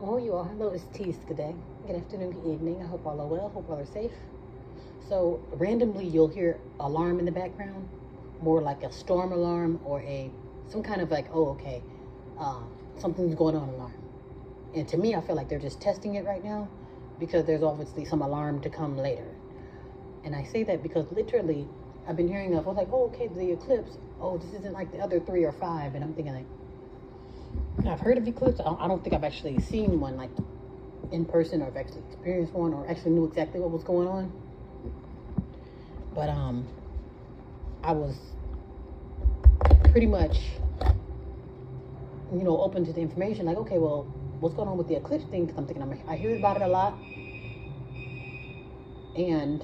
Oh, you all. Hello, it's Tease. Good day. Good afternoon, good evening. I hope all are well. Hope all are safe. So, randomly, you'll hear alarm in the background, more like a storm alarm or some kind of like, oh, okay, uh, something's going on alarm. And to me, I feel like they're just testing it right now because there's obviously some alarm to come later. And I say that because literally, I've been hearing of, like, oh, okay, the eclipse. Oh, this isn't like the other 3 or 5. And I'm thinking, like, I've heard of eclipse. I don't think I've actually seen one like in person, or I've actually experienced one, or actually knew exactly what was going on. But I was pretty much, open to the information. Like, okay, well, what's going on with the eclipse thing? Because I'm thinking, I hear about it a lot, and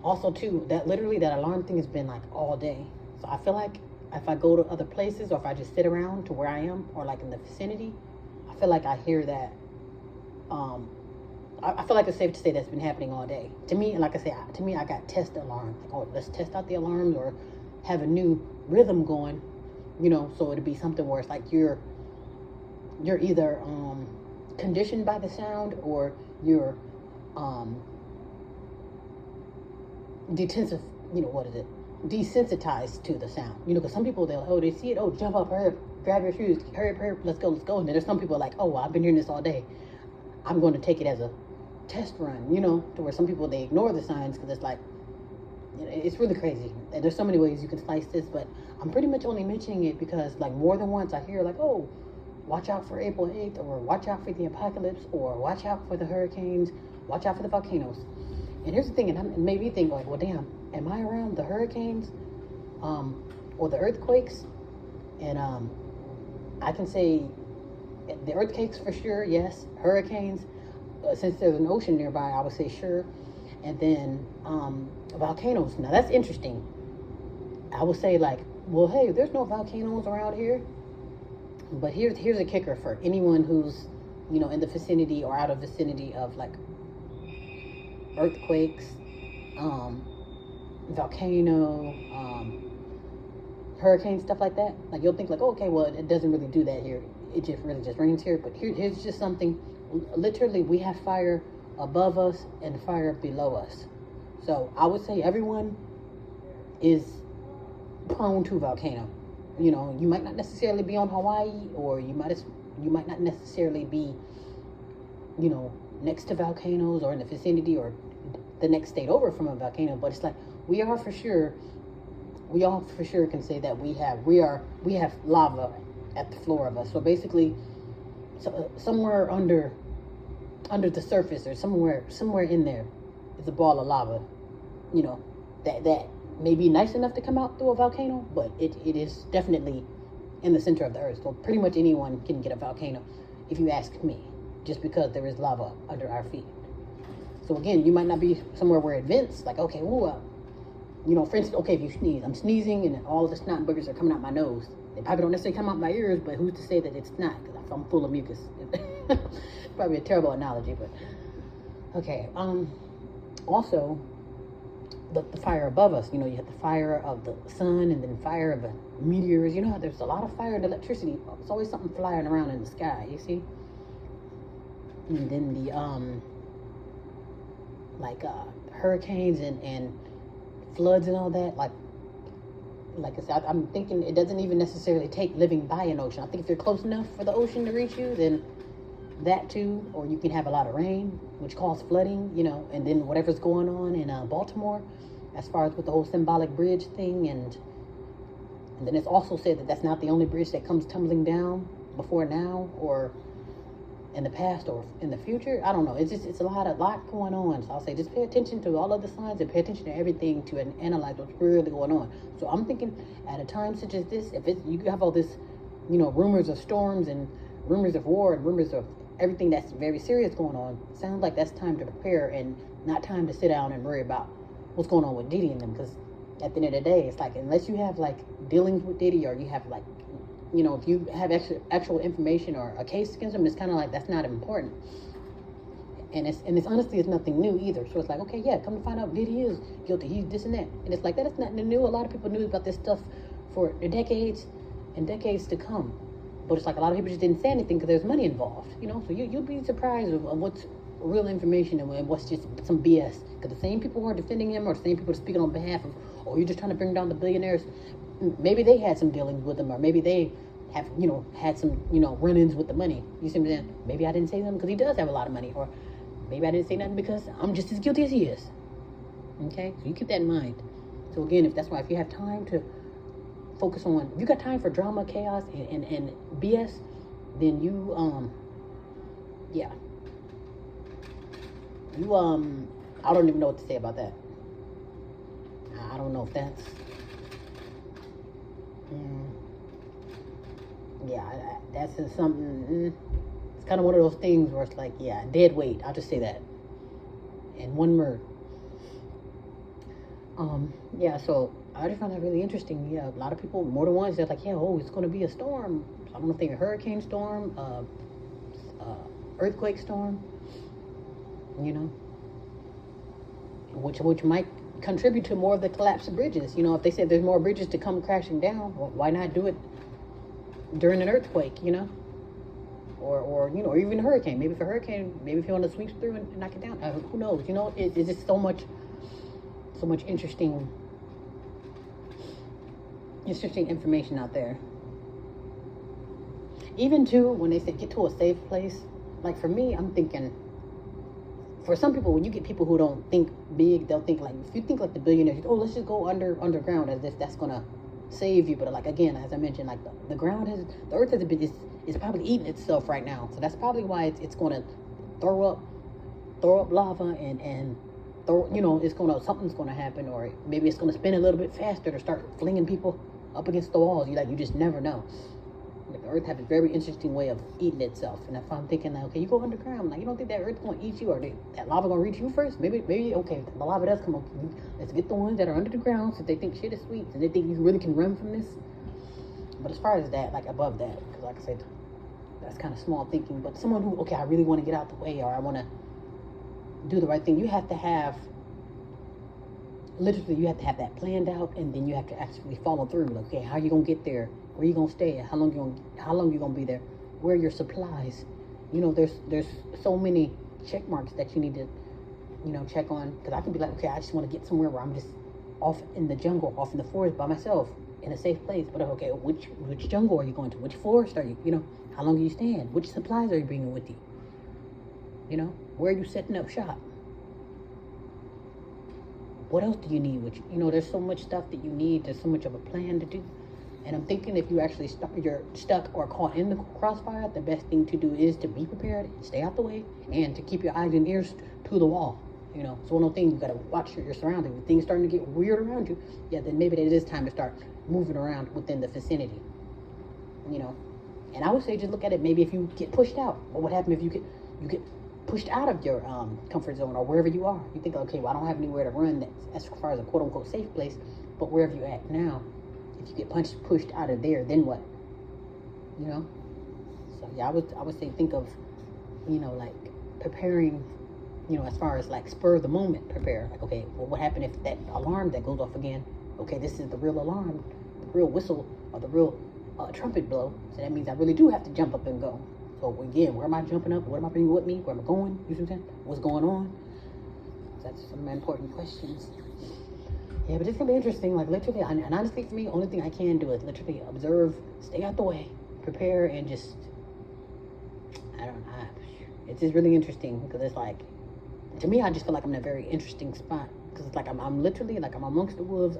also too, that literally that alarm thing has been like all day. So I feel like if I go to other places, or if I just sit around to where I am, or like in the vicinity, I feel like I hear that. I feel like it's safe to say that's been happening all day. To me, like I say, I got test alarms. Like, oh, let's test out the alarms, or have a new rhythm going, so it'd be something where it's like you're either conditioned by the sound, or you're detensive, what is it? Desensitized to the sound. Because some people, they see it, oh, jump up, hurry up, grab your shoes, hurry up, let's go. And then there's some people like, oh, well, I've been hearing this all day. I'm going to take it as a test run, to where some people, they ignore the signs because it's like, it's really crazy. There's so many ways you can slice this, but I'm pretty much only mentioning it because, like, more than once I hear like, oh, watch out for April 8th, or watch out for the apocalypse, or watch out for the hurricanes, watch out for the volcanoes. And here's the thing, and it made me think, like, well, damn, am I around the hurricanes, or the earthquakes? And I can say the earthquakes for sure, yes. Hurricanes, since there's an ocean nearby, I would say sure. And then volcanoes. Now that's interesting. I would say, like, well, hey, there's no volcanoes around here. But here's a kicker for anyone who's, in the vicinity or out of vicinity of like earthquakes, volcano, hurricane, stuff like that. Like, you'll think like, oh, okay, well, it doesn't really do that here. It just really just rains here. But here's just something. Literally, we have fire above us and fire below us. So I would say everyone is prone to volcano. You might not necessarily be on Hawaii, or you might not necessarily be, next to volcanoes, or in the vicinity, or the next state over from a volcano. But it's like we all for sure can say that we have lava at the floor of us. So basically, somewhere under the surface, or somewhere in there, is a ball of lava. That may be nice enough to come out through a volcano, but it is definitely in the center of the earth. So pretty much anyone can get a volcano, if you ask me, just because there is lava under our feet. So again, you might not be somewhere where it vents, like, okay, well, for instance, okay, if you sneeze, I'm sneezing and all of the snot and boogers are coming out my nose. They probably don't necessarily come out my ears, but who's to say that it's not? Because I'm full of mucus. Probably a terrible analogy, but okay. Also, the fire above us, you have the fire of the sun, and then fire of the meteors. How there's a lot of fire and electricity. It's always something flying around in the sky, you see? And then the hurricanes and floods and all that. Like I said, I'm thinking it doesn't even necessarily take living by an ocean. I think if you're close enough for the ocean to reach you, then that too. Or you can have a lot of rain, which causes flooding, and then whatever's going on in Baltimore, as far as with the whole symbolic bridge thing. And then it's also said that that's not the only bridge that comes tumbling down before now, or in the past, or in the future. I don't know. It's a lot going on. So I'll say just pay attention to all of the signs, and pay attention to everything to analyze what's really going on. So I'm thinking at a time such as this, if you have all this, rumors of storms and rumors of war and rumors of everything that's very serious going on, sounds like that's time to prepare, and not time to sit down and worry about what's going on with Diddy and them. Because at the end of the day, it's like, unless you have like dealings with Diddy, or you have like, if you have actual information or a case against him, it's kind of like that's not important. it's honestly, it's nothing new either. So it's like, okay, yeah, come to find out, Diddy is guilty. He's this and that, and it's like that is nothing new. A lot of people knew about this stuff for decades and decades to come, but it's like a lot of people just didn't say anything because there's money involved. So you'll be surprised of what's real information and what's just some BS. Because the same people who are defending him, or the same people speaking on behalf of, oh, you're just trying to bring down the billionaires. Maybe they had some dealings with him, or maybe they have, had some, run-ins with the money. You see what I'm saying? Maybe I didn't say something because he does have a lot of money, or maybe I didn't say nothing because I'm just as guilty as he is. Okay? So you keep that in mind. So again, if you have time to focus on, if you got time for drama, chaos, and BS, then you, I don't even know what to say about that. I don't know if that's, that's just something, it's kind of one of those things where it's like, dead weight, I'll just say that. And one word. So I just found that really interesting. Yeah, a lot of people, more than once, they're like, it's going to be a storm. I don't know if they're a hurricane storm, earthquake storm, which might contribute to more of the collapse of bridges. If they said there's more bridges to come crashing down, well, why not do it during an earthquake, or even a hurricane. Maybe if a hurricane, if you want to sweep through and knock it down, who knows? It's just so much interesting information out there. Even too, when they say get to a safe place, like for me, I'm thinking, for some people, when you get people who don't think big, they'll think like, if you think like the billionaires, let's just go underground, as if that's gonna save you. But like, again, as I mentioned, like the earth is probably eating itself right now. So that's probably why it's gonna throw up lava and something's gonna happen, or maybe it's gonna spin a little bit faster to start flinging people up against the walls. You just never know. Like the earth has a very interesting way of eating itself. And if I'm thinking like, okay, you go underground, like you don't think that earth's gonna eat you, or that lava gonna reach you first? Maybe okay, the lava does come up. Let's get the ones that are under the ground, since they think shit is sweet and they think you really can run from this. But as far as that, like above that, because like I said, that's kind of small thinking. But someone who, okay, I really want to get out the way, or I want to do the right thing, you have to have that planned out, and then you have to actually follow through. Like, okay, how you gonna get there? Where you gonna stay? How long you gonna be there? Where are your supplies? There's so many check marks that you need to, check on. Because I can be like, okay, I just want to get somewhere where I'm just off in the jungle, off in the forest by myself, in a safe place. But okay, which jungle are you going to? Which forest are you? How long are you staying? Which supplies are you bringing with you? Where are you setting up shop? What else do you need? There's so much stuff that you need. There's so much of a plan to do. And I'm thinking if you actually you're stuck or caught in the crossfire, the best thing to do is to be prepared, stay out the way, and to keep your eyes and ears to the wall. It's one of those things, you got to watch your surroundings. If things starting to get weird around you, then maybe it is time to start moving around within the vicinity. And I would say just look at it, maybe if you get pushed out, what would happen if you get pushed out of your comfort zone, or wherever you are. You think, okay, well, I don't have anywhere to run as far as a quote-unquote safe place, but wherever you're at now, if you get pushed out of there, then what? So yeah, I would say think of, like preparing, as far as like spur of the moment, prepare. Like, okay, well, what happened if that alarm that goes off again? Okay, this is the real alarm, the real whistle, or the real trumpet blow. So that means I really do have to jump up and go. So again, where am I jumping up? What am I bringing with me? Where am I going? You see what I'm saying? What's going on? So that's some important questions. Yeah, but it's gonna be interesting. Like literally, and honestly, for me, only thing I can do is literally observe, stay out the way, prepare, and just it's just really interesting, because it's like, to me, I just feel like I'm in a very interesting spot, because it's like I'm literally like I'm amongst the wolves.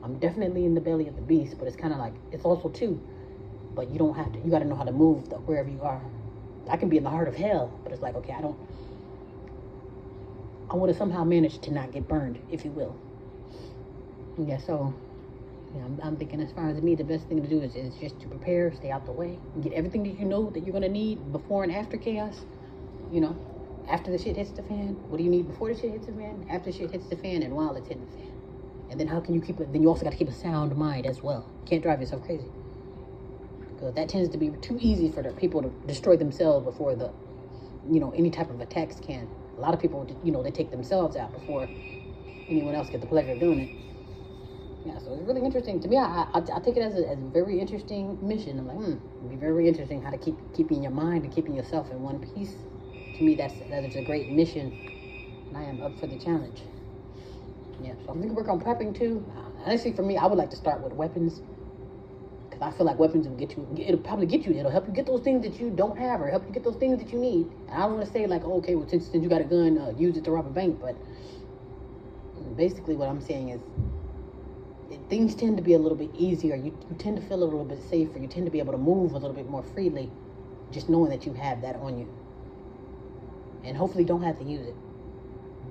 I'm definitely in the belly of the beast, but it's kind of like it's also too. But you don't have to. You got to know how to move wherever you are. I can be in the heart of hell, but it's like, okay, I want to somehow manage to not get burned, if you will. Yeah, so I'm thinking, as far as me, the best thing to do is just to prepare, stay out the way, and get everything that you know that you're gonna need before and after chaos. After the shit hits the fan, what do you need before the shit hits the fan, after the shit hits the fan, and while it's hitting the fan? And then how can you keep it? Then you also got to keep a sound mind as well. You can't drive yourself crazy, because that tends to be too easy for the people to destroy themselves before any type of attacks can A lot of people, you know, they take themselves out before anyone else get the pleasure of doing it. Yeah, so it's really interesting to me. I take it as a very interesting mission. I'm like, it'd be very interesting how to keeping your mind and keeping yourself in one piece. To me, that is a great mission, and I am up for the challenge. Yeah, so I'm gonna work on prepping too. Honestly, for me, I would like to start with weapons, because I feel like weapons will get you. It'll probably get you. It'll help you get those things that you don't have, or help you get those things that you need. And I don't want to say like, oh, okay, well, since you got a gun, use it to rob a bank. But basically, what I'm saying is, things tend to be a little bit easier. You tend to feel a little bit safer. You tend to be able to move a little bit more freely, just knowing that you have that on you, and hopefully don't have to use it.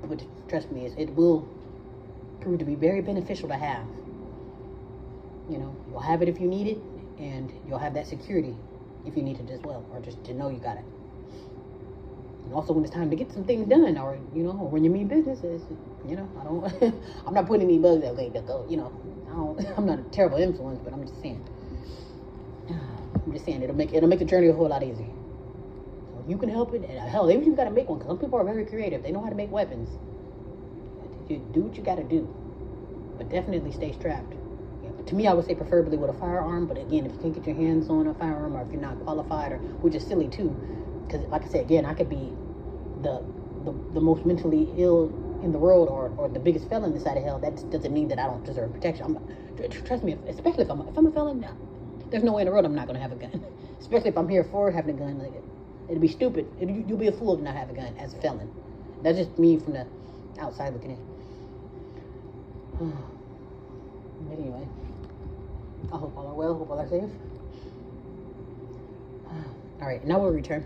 But trust me, it will prove to be very beneficial to have. You know, you'll have it if you need it, and you'll have that security if you need it as well, or just to know you got it. And also, when it's time to get some things done, or you know, or when you mean businesses, you know, I don't, I'm not putting any bugs that way to go. You know, I'm not a terrible influence, but I'm just saying. It'll make the journey a whole lot easier. So if you can help it, and hell, even if you got to make one, because some people are very creative. They know how to make weapons. You do what you got to do, but definitely stay strapped. Yeah, but to me, I would say preferably with a firearm. But again, if you can't get your hands on a firearm, or if you're not qualified, or which is silly too, because like I said, again, I could be the most mentally ill in the world, or the biggest felon this side of hell. That doesn't mean that I don't deserve protection. Trust me, especially if I'm a felon, there's no way in the world I'm not going to have a gun. Especially if I'm here for having a gun. Like, it'd be stupid. You'll be a fool to not have a gun as a felon. That's just me from the outside looking in. But anyway, I hope all are well. Hope all are safe. All right, now we'll return.